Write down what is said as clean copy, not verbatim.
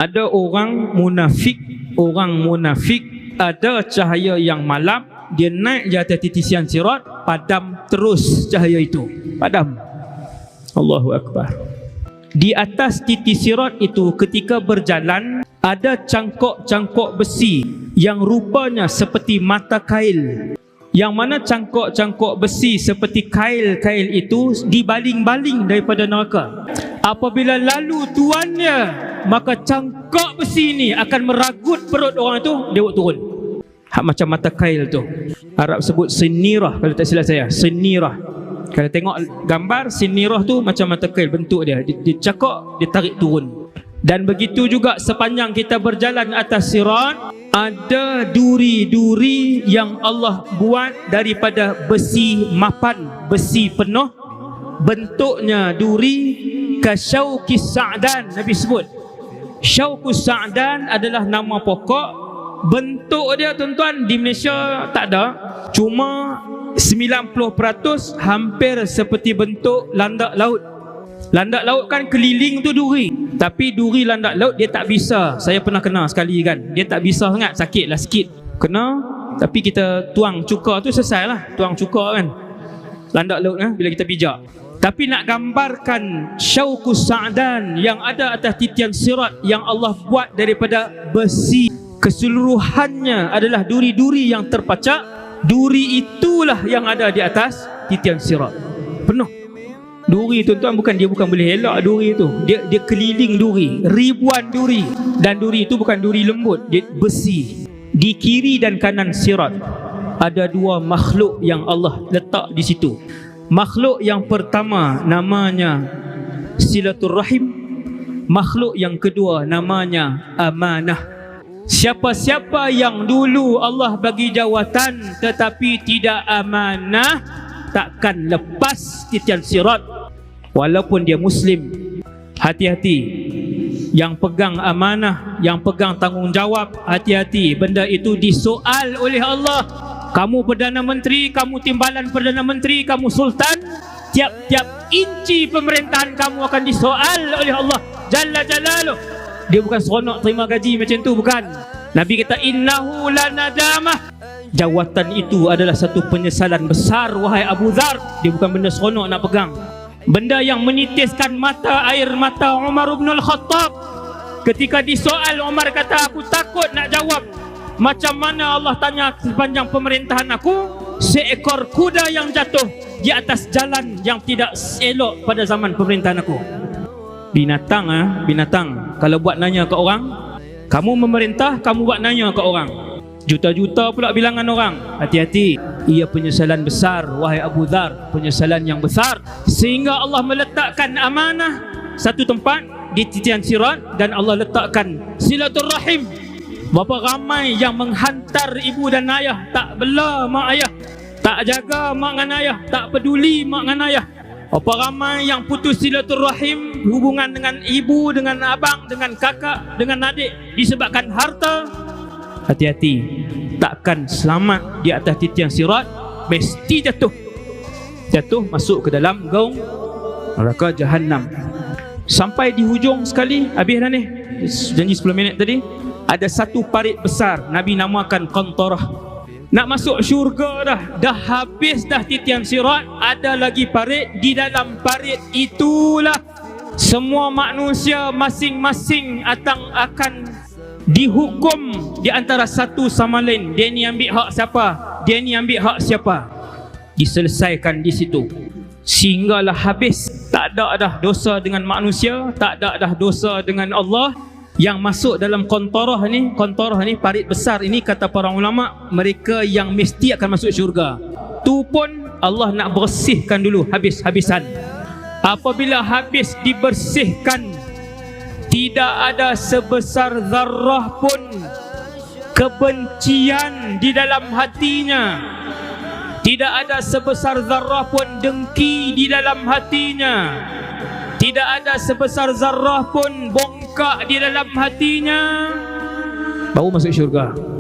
Ada orang munafik ada cahaya yang malam, dia naik di atas titisan sirat, padam terus cahaya itu, padam. Allahu Akbar. Di atas titis sirat itu ketika berjalan ada cangkok-cangkok besi yang rupanya seperti mata kail, yang mana cangkok-cangkok besi seperti kail-kail itu dibaling-baling daripada neraka. Apabila lalu tuannya, maka cangkok besi ini akan meragut perut orang itu, dia buat turun. Macam mata kail tu. Arab sebut sinirah kalau tak silap saya. Sinirah. Kalau tengok gambar sinirah tu macam mata kail bentuk dia. Dia cakok, dia tarik turun. Dan begitu juga sepanjang kita berjalan atas sirat, ada duri-duri yang Allah buat daripada besi mapan, besi penuh. Bentuknya duri kasyauqis sa'dan. Nabi sebut syauqus sa'dan adalah nama pokok. Bentuk dia tuan-tuan di Malaysia tak ada, cuma 90% hampir seperti bentuk landak laut. Landak laut kan keliling tu duri, tapi duri landak laut dia tak bisa. Saya pernah kena sekali kan, dia tak bisa sangat, sakit lah sikit kena, tapi kita tuang cuka tu selesai lah. Tuang cuka kan landak laut bila kita pijak. Tapi nak gambarkan syauqus sa'dan yang ada atas titian sirat yang Allah buat daripada besi, keseluruhannya adalah duri-duri yang terpacak. Duri itulah yang ada di atas titian sirat, penuh duri tuan-tuan. Dia bukan boleh elak duri itu, dia keliling duri, ribuan duri. Dan duri itu bukan duri lembut, dia besi. Di kiri dan kanan sirat ada dua makhluk yang Allah letak di situ. Makhluk yang pertama namanya silaturrahim, makhluk yang kedua namanya amanah. Siapa-siapa yang dulu Allah bagi jawatan tetapi tidak amanah, takkan lepas titian sirat walaupun dia Muslim. Hati-hati yang pegang amanah, yang pegang tanggungjawab, hati-hati, benda itu disoal oleh Allah. Kamu Perdana Menteri, kamu timbalan Perdana Menteri, kamu Sultan, tiap-tiap inci pemerintahan kamu akan disoal oleh Allah Jalla Jalaluh. Dia bukan seronok terima gaji macam tu, bukan. Nabi kata innahu lanadamah. Jawatan itu adalah satu penyesalan besar wahai Abu Dhar. Dia bukan benda seronok nak pegang. Benda yang menitiskan air mata Umar bin Al-Khattab. Ketika disoal, Umar kata aku takut nak jawab. Macam mana Allah tanya sepanjang pemerintahan aku, seekor kuda yang jatuh di atas jalan yang tidak elok pada zaman pemerintahan aku. Binatang binatang kalau buat nanya ke orang, kamu memerintah, kamu buat nanya ke orang, juta-juta pula bilangan orang. Hati-hati, ia penyesalan besar wahai Abu Dhar, penyesalan yang besar. Sehingga Allah meletakkan amanah satu tempat di titian sirat, dan Allah letakkan silaturrahim. Berapa ramai yang menghantar ibu dan ayah, tak bela mak ayah, tak jaga mak dengan ayah, tak peduli mak dengan ayah. Apa ramai yang putus silaturrahim, hubungan dengan ibu, dengan abang, dengan kakak, dengan adik disebabkan harta. Hati-hati, takkan selamat di atas titian sirat, mesti jatuh masuk ke dalam gaung neraka Jahannam. Sampai di hujung sekali, habis dah ni, janji 10 minit tadi. Ada satu parit besar, Nabi namakan Qantarah. Nak masuk syurga dah habis dah titian sirat, ada lagi parit. Di dalam parit itulah semua manusia masing-masing akan dihukum di antara satu sama lain. Dia ni ambil hak siapa, dia ni ambil hak siapa, diselesaikan di situ sehinggalah habis. Tak ada dah dosa dengan manusia, tak ada dah dosa dengan Allah. Yang masuk dalam Qantarah ni, parit besar ini, kata para ulama, mereka yang mesti akan masuk syurga. Tu pun Allah nak bersihkan dulu habis-habisan. Apabila habis dibersihkan, tidak ada sebesar zarrah pun kebencian di dalam hatinya, tidak ada sebesar zarrah pun dengki di dalam hatinya, tidak ada sebesar zarrah pun bongkak di dalam hatinya, baru masuk syurga.